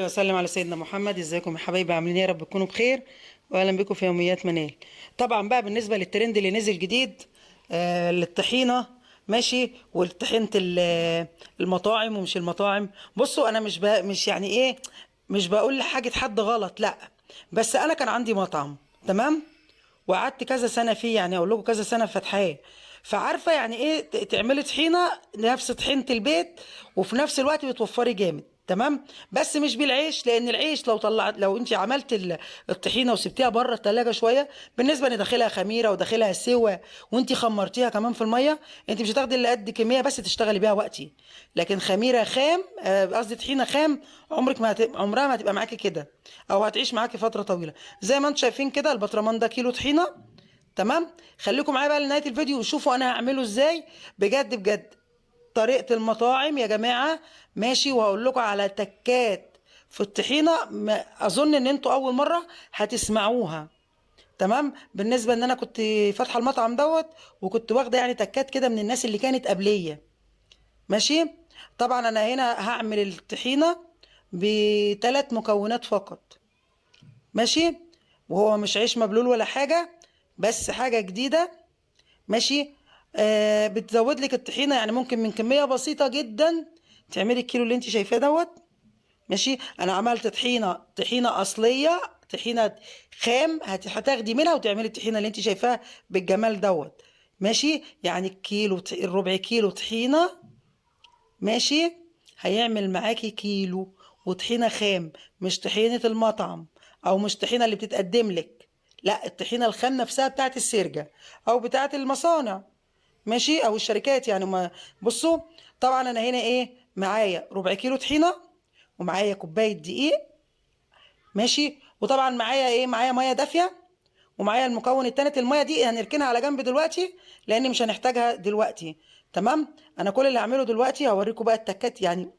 وسلم على سيدنا محمد. ازيكم يا حبايبي؟ عاملين ايه؟ يا رب تكونوا بخير، واهلا بكم في يوميات منال. طبعا بقى بالنسبه للترند اللي نزل جديد، للطحينه، ماشي، والطحينه المطاعم ومش المطاعم. بصوا انا مش يعني ايه، مش بقول حاجه حد غلط، لا، بس انا كان عندي مطعم، تمام، وقعدت كذا سنه فيه، يعني اقول لكم كذا سنه فاتحاه، فعارفه يعني ايه تعملي طحينه نفس طحينه البيت، وفي نفس الوقت بتوفري جامد، تمام. بس مش بالعيش، لان العيش لو انت عملت الطحينه وسبتيها بره التلاجة شويه، بالنسبه ان داخلها خميره وداخلها سوا، وانت خمرتيها كمان في الميه، انت مش هتاخدي الا قد كميه بس تشتغلي بيها وقتي. لكن خميره خام، قصدي طحينه خام، عمرها ما هتبقى معاكي كده، او هتعيش معاكي فتره طويله. زي ما انتم شايفين كده، البطرمان ده كيلو طحينه، تمام. خليكم معايا بقى لنهايه الفيديو وشوفوا انا هعمله ازاي، بجد بجد، طريقه المطاعم يا جماعه، ماشي. وهقول لكم على تكات في الطحينه، اظن ان انتوا اول مره هتسمعوها، تمام. بالنسبه ان انا كنت فاتحه المطعم دوت، وكنت واخده يعني تكات كده من الناس اللي كانت قبليه، ماشي. طبعا انا هنا هعمل الطحينه بثلاث مكونات فقط، ماشي. وهو مش عيش مبلول ولا حاجه، بس حاجه جديده، ماشي. بتزود لك الطحينه، يعني ممكن من كميه بسيطه جدا تعملي الكيلو اللي انت شايفاه دوت، ماشي. انا عملت طحينه اصليه، طحينه خام، هتاخدي منها وتعملي الطحينه اللي انت شايفاها بالجمال دوت، ماشي. يعني الربع كيلو طحينه، ماشي، هيعمل معاكي كيلو، وطحينه خام، مش طحينه المطعم، او مش طحينه اللي بتتقدم لك، لا، الطحينه الخام نفسها بتاعت السرجه او بتاعت المصانع، ماشي، او الشركات يعني. ما بصوا، طبعا انا هنا ايه، معايا ربع كيلو طحينه، ومعايا كوبايه دقيق، ماشي. وطبعا معايا ايه، معايا ميه دافيه، ومعايا المكون التالت. الميه دي هنركنها على جنب دلوقتي، لان مش هنحتاجها دلوقتي، تمام. انا كل اللي هعمله دلوقتي هوريكم بقى التكات، يعني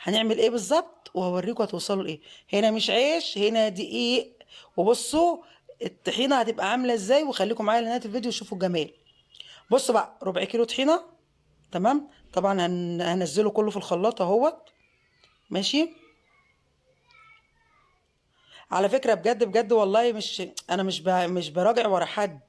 هنعمل ايه بالظبط، وهوريكم هتوصلوا لايه. هنا مش عيش، هنا دقيق. وبصوا الطحينه هتبقى عامله ازاي، وخليكم معايا لنهايه الفيديو وشوفوا الجمال. بصوا بقى، ربع كيلو طحينه، تمام. طبعا هنزله كله في الخلاط اهوت، ماشي. على فكرة بجد بجد والله، مش انا مش براجع ورا حد،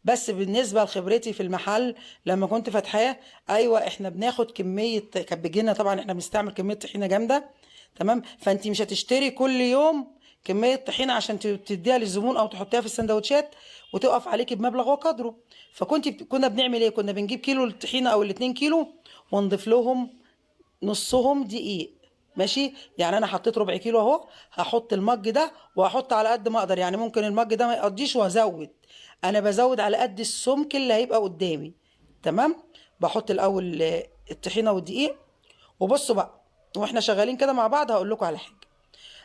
بس بالنسبة لخبرتي في المحل لما كنت فاتحاه، ايوه احنا بناخد كمية، كانت بتجيلنا طبعا، احنا بنستعمل كمية طحينة جامدة، تمام. فانت مش هتشتري كل يوم كمية طحينة عشان تديها للزبون او تحطيها في السندوتشات وتقف عليكي بمبلغ وقدره. كنا بنعمل ايه، كنا بنجيب كيلو الطحينة او الاتنين كيلو، ونضيف لهم نصهم دقيق، ماشي. يعني انا حطيت ربع كيلو اهو، هحط المج ده وهحط على قد ما اقدر، يعني ممكن المج ده ما يقضيش وازود، انا بزود على قد السمك اللي هيبقى قدامي، تمام. بحط الاول الطحينه والدقيق. وبصوا بقى، واحنا شغالين كده مع بعض هقول لكم على حاجه.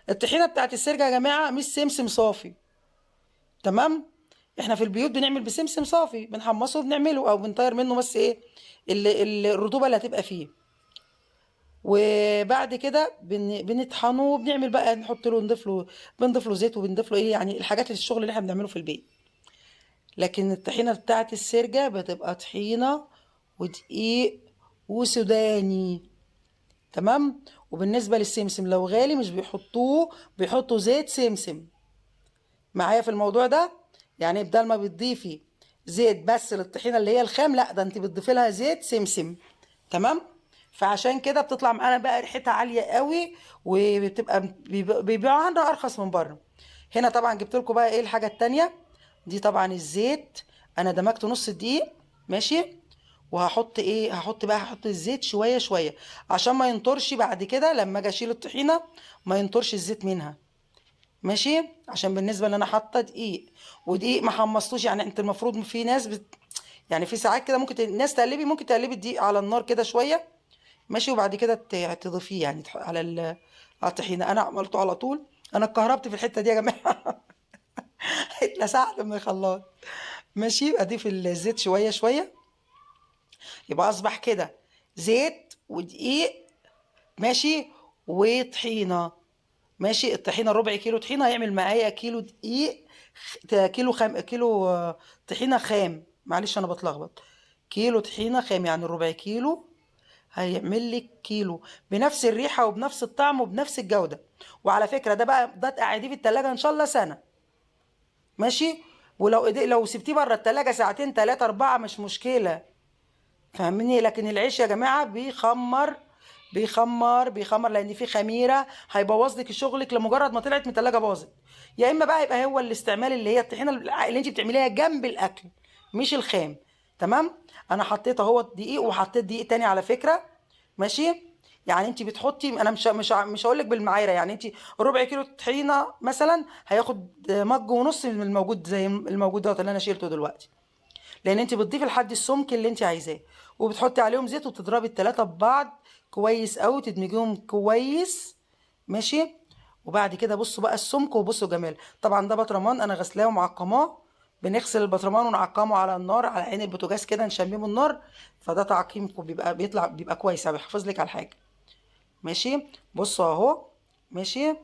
الطحينه بتاعت السرجه يا جماعه مش سمسم صافي، تمام. احنا في البيوت بنعمل بسمسم صافي، بنحمصه وبنعمله او بنطير منه بس ايه، الرطوبه اللي هتبقى فيه. وبعد كده بنطحنه وبنعمل بقى، نحط له، بنضيف له زيت، وبنضيف له ايه، يعني الحاجات الشغل اللي احنا بنعمله في البيت. لكن الطحينه بتاعت السرجه بتبقى طحينه ودقيق وسوداني، تمام. وبالنسبه للسمسم لو غالي مش بيحطوه، بيحطوا زيت سمسم معايا في الموضوع ده. يعني بدل ما بتضيفي زيت بس للطحينه اللي هي الخام، لا، ده انت بتضيفي لها زيت سمسم، تمام. فعشان كده بتطلع معانا بقى ريحتها عاليه قوي، وبتبقى بيبيعوا عندها ارخص من بره. هنا طبعا جبت لكم بقى ايه الحاجه التانيه دي، طبعا الزيت، انا دمجت نص دقيق، ماشي. وهحط ايه، هحط الزيت شويه شويه، عشان ما ينطرش بعد كده لما اجي اشيل الطحينه، ما ينطرش الزيت منها، ماشي. عشان بالنسبه ان انا حاطه دقيق، ودقيق ما حمصتوش، يعني انت المفروض في ناس يعني في ساعات كده ممكن الناس تقلبي، ممكن تقلبي الدقيق على النار كده شويه، ماشي. وبعد كده تضيفيه، يعني على على الطحينه. انا عملته على طول، انا اتكهربت في الحته دي يا جماعه اتلسعت من الخلاط، ماشي. اضيف الزيت شويه شويه، يبقى اصبح كده زيت ودقيق، ماشي، وطحينه، ماشي. الطحينه ربع كيلو طحينه هيعمل معايا كيلو دقيق، كيلو طحينه خام، معلش انا بتلخبط. كيلو طحينه خام يعني ربع كيلو هيعمل لك كيلو بنفس الريحه وبنفس الطعم وبنفس الجوده. وعلى فكره ده بقى ده تقعديه في التلاجة ان شاء الله سنه، ماشي. ولو لو سبتيه بره التلاجة ساعتين 3 4 مش مشكله، فاهميني. لكن العيش يا جماعه بيخمر لان فيه خميره، هيبوظ لك شغلك لمجرد ما طلعت من التلاجة باظت. يا اما بقى يبقى هو الاستعمال اللي هي الطحينه اللي انت بتعمليها جنب الاكل، مش الخام. تمام. انا حطيت اهو دقيق وحطيت دقيق تاني على فكره، ماشي. يعني انت بتحطي، انا مش هقول لك بالمعايره، يعني انت ربع كيلو طحينه مثلا هياخد مج ونص من الموجود زي الموجود دوت اللي انا شيلته دلوقتي، لان انت بتضيفي لحد السمك اللي انت عايزاه، وبتحطي عليهم زيت وتضربي التلاتة ببعض كويس قوي، تدمجيهم كويس، ماشي. وبعد كده بصوا بقى السمك وبصوا جمال. طبعا ده بطرمان انا غسلاه ومعقماه، بنغسل البطرمان ونعقمه على النار على عين البوتاجاز كده نشممه النار، فده تعقيم بيبقى كويس، بيحافظ لك على الحاجه، ماشي. بصوا اهو، ماشي.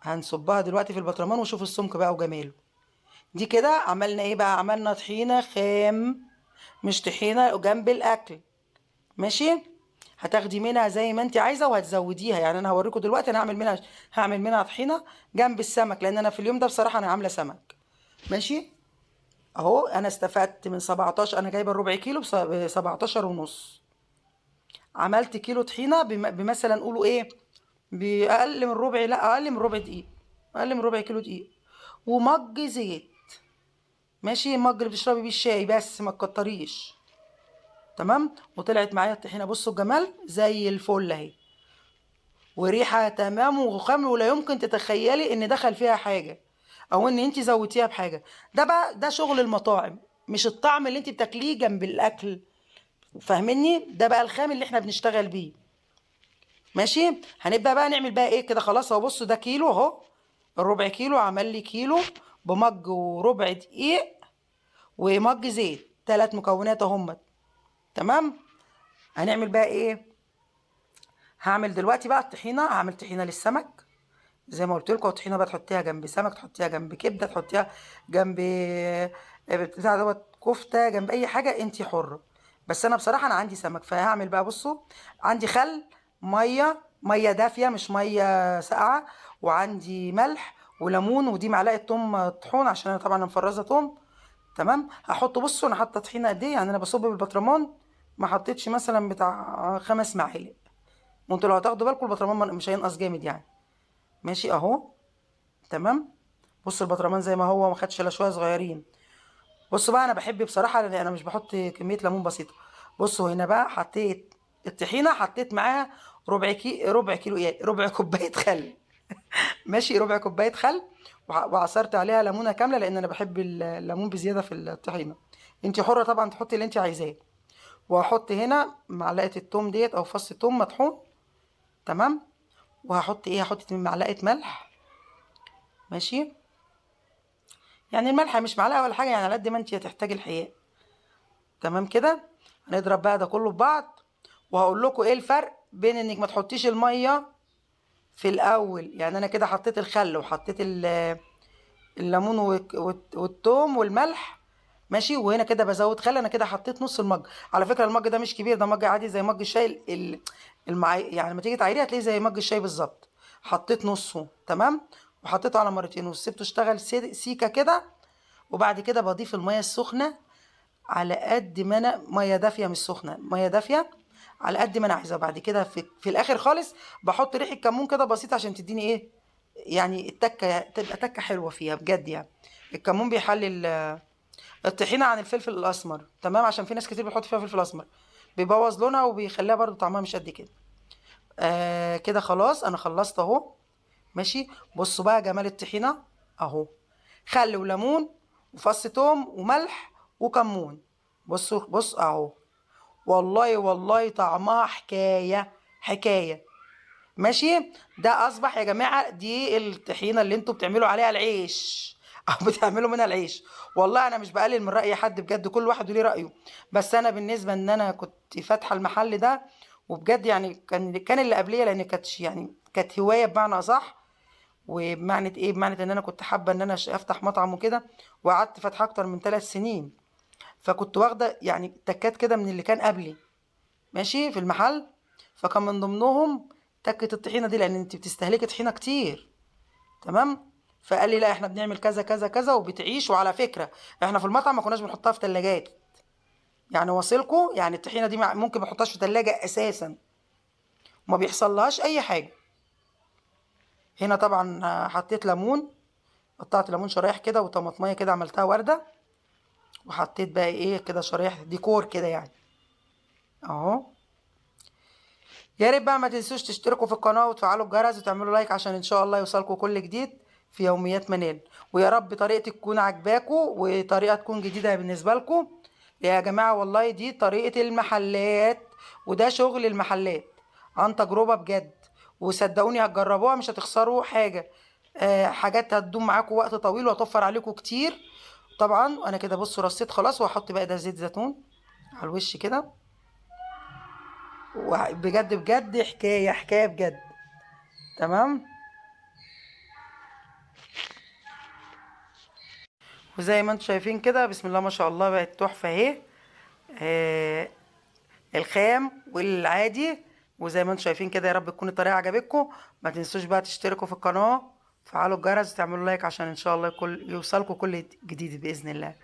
هنصبها دلوقتي في البطرمان وشوفوا السمك بقى وجماله. دي كده عملنا ايه بقى؟ عملنا طحينه خام، مش طحينه جنب الاكل، ماشي. هتاخدي منها زي ما انت عايزه وهتزوديها، يعني انا هوريكم دلوقتي انا هعمل منها طحينه جنب السمك، لان انا في اليوم ده بصراحه انا عامله سمك، ماشي. اهو انا استفدت من 17، انا جايبه الربع كيلو ب 17 ونص، عملت كيلو طحينه بمثلا قولوا ايه، باقل من ربع، لا اقل من ربع دقيق، اقل من ربع كيلو دقيق، ومج زيت، ماشي. مج اللي بتشربي بيه الشاي بس ما تكتريش. تمام. وطلعت معايا الطحينه بصوا الجمال زي الفل اهي، وريحه تمام وخام، ولا يمكن تتخيلي ان دخل فيها حاجه او ان انت زودتيها بحاجه. ده بقى ده شغل المطاعم، مش الطعم اللي انت بتاكليه جنب الاكل، فاهميني. ده بقى الخام اللي احنا بنشتغل بيه، ماشي. هنبدا بقى نعمل بقى ايه كده. خلاص اهو بصوا ده كيلو اهو، الربع كيلو عمل لي كيلو بمج وربع دقيق ومج زيت، 3 مكونات اهم. تمام. هنعمل بقى ايه؟ هعمل دلوقتي بقى الطحينه، هعمل طحينه للسمك زي ما قلت لكم. الطحينه بقى تحطيها جنب سمك، تحطيها جنب كبده، تحطيها جنب بتاع دوت كفته، جنب اي حاجه انت حره. بس انا بصراحه انا عندي سمك، فهعمل بقى بصوا، عندي خل، ميه دافيه مش ميه ساقعه، وعندي ملح وليمون، ودي معلقه توم طحون عشان انا طبعا مفرزه توم. تمام. هحط بصوا انا حاطه طحينه قد ايه، يعني انا بصب بالبطرمان ما حطيتش مثلا بتاع 5 معالق، وانتوا لو هتاخدوا بالكم البطرمان مش هينقص جامد يعني، ماشي اهو. تمام. بصوا البطرمان زي ما هو، ما خدش الا شويه صغيرين. بصوا بقى انا بحب بصراحه، لان انا مش بحط كميه ليمون بسيطه. بصوا هنا بقى حطيت الطحينه، حطيت معاها ربع كيلو ايه، ربع كوبايه خل، ماشي، ربع كوبايه خل. وعصرت عليها ليمونه كامله لان انا بحب الليمون بزياده في الطحينه. انت حره طبعا تحطي اللي انت عايزاه. وهحط هنا معلقه التوم ديت او فص توم مطحون. تمام. وهحط ايه، هحط معلقه ملح، ماشي. يعني الملح مش معلقه ولا حاجه، يعني على قد ما انت هتحتاجي الحقيقه. تمام كده. هنضرب بقى ده كله ببعض، وهقول لكم ايه الفرق بين انك ما تحطيش الميه في الاول. يعني انا كده حطيت الخل وحطيت الليمون والثوم والملح، ماشي. وهنا كده بزود خل، انا كده حطيت نص المج. على فكره المج ده مش كبير، ده مج عادي زي مج الشاي يعني لما تيجي تعايريه هتلاقيه زي مج الشاي بالظبط. حطيت نصه، تمام. وحطيته على مرتين وسبته اشتغل سيكه كده. وبعد كده بضيف الميه السخنه على قد ما انا، ميه دافيه مش سخنه، ميه دافيه على قد ما انا عايزه. بعد كده في الاخر خالص بحط ريحه كمون كده بسيطه عشان تديني ايه، يعني التكه تبقى تكه حلوه فيها بجد يعني. الكمون بيحلي الطحينه عن الفلفل الاسمر، تمام، عشان في ناس كتير بتحط فيها فلفل اسمر بيبوظ لونها وبيخليها برضو طعمها مش قد كده. كده خلاص انا خلصت اهو، ماشي. بصوا بقى جمال الطحينه اهو، خل وليمون وفص توم وملح وكمون. بص اهو، والله والله طعمها حكايه حكايه، ماشي. ده اصبح يا جماعه دي الطحينه اللي انتوا بتعملوا عليها العيش او بتعملوا منها العيش. والله انا مش بقلل من راي حد بجد، كل واحد وليه رايه. بس انا بالنسبه ان انا كنت فاتحه المحل ده، وبجد يعني كان اللي قبليه، لان كانت يعني كانت هوايه بمعنى اصح. وبمعنى ايه، بمعنى ان انا كنت حابه ان انا افتح مطعم وكده، وقعدت فاتحه اكتر من 3 سنين، فكنت واخده يعني تكات كده من اللي كان قبلي، ماشي في المحل، فكان من ضمنهم تكة الطحينة دي، لان انت بتستهلكي طحينة كتير. تمام. فقال لي لا احنا بنعمل كذا كذا كذا وبتعيش. وعلى فكرة احنا في المطعم ما كناش بنحطها في تلاجات، يعني واصلكوا، يعني الطحينة دي ممكن ما احطهاش في تلاجة اساسا وما بيحصلهاش اي حاجة. هنا طبعا حطيت ليمون، قطعت ليمون شرايح كده وطماطمية كده عملتها وردة، وحطيت بقى ايه كده شرايح ديكور كده يعني اهو. يا ريت بقى ما تنسوش تشتركوا في القناة وتفعلوا الجرس وتعملوا لايك عشان ان شاء الله يوصلكوا كل جديد في يوميات منال. ويا رب طريقتي تكون عجباكوا وطريقة تكون جديدة بالنسبة لكم. يا جماعة والله دي طريقة المحلات وده شغل المحلات عن تجربة بجد، وصدقوني هتجربوها مش هتخسروا حاجة. حاجات هتدوم معاكم وقت طويل وهتوفر عليكم كتير. طبعا انا كده بصوا رصيت خلاص، وهحط بقى ده زيت زيتون على الوش كده. وبجد بجد حكاية حكاية بجد. تمام. وزي ما انتم شايفين كده بسم الله ما شاء الله بقت تحفة اهي. آه الخام والعادي. وزي ما انتم شايفين كده، يا رب تكون الطريقة عجبتكم. ما تنسوش بقى تشتركوا في القناة، فعلوا الجرس وتعملوا لايك عشان ان شاء الله يوصلكم كل جديد بإذن الله.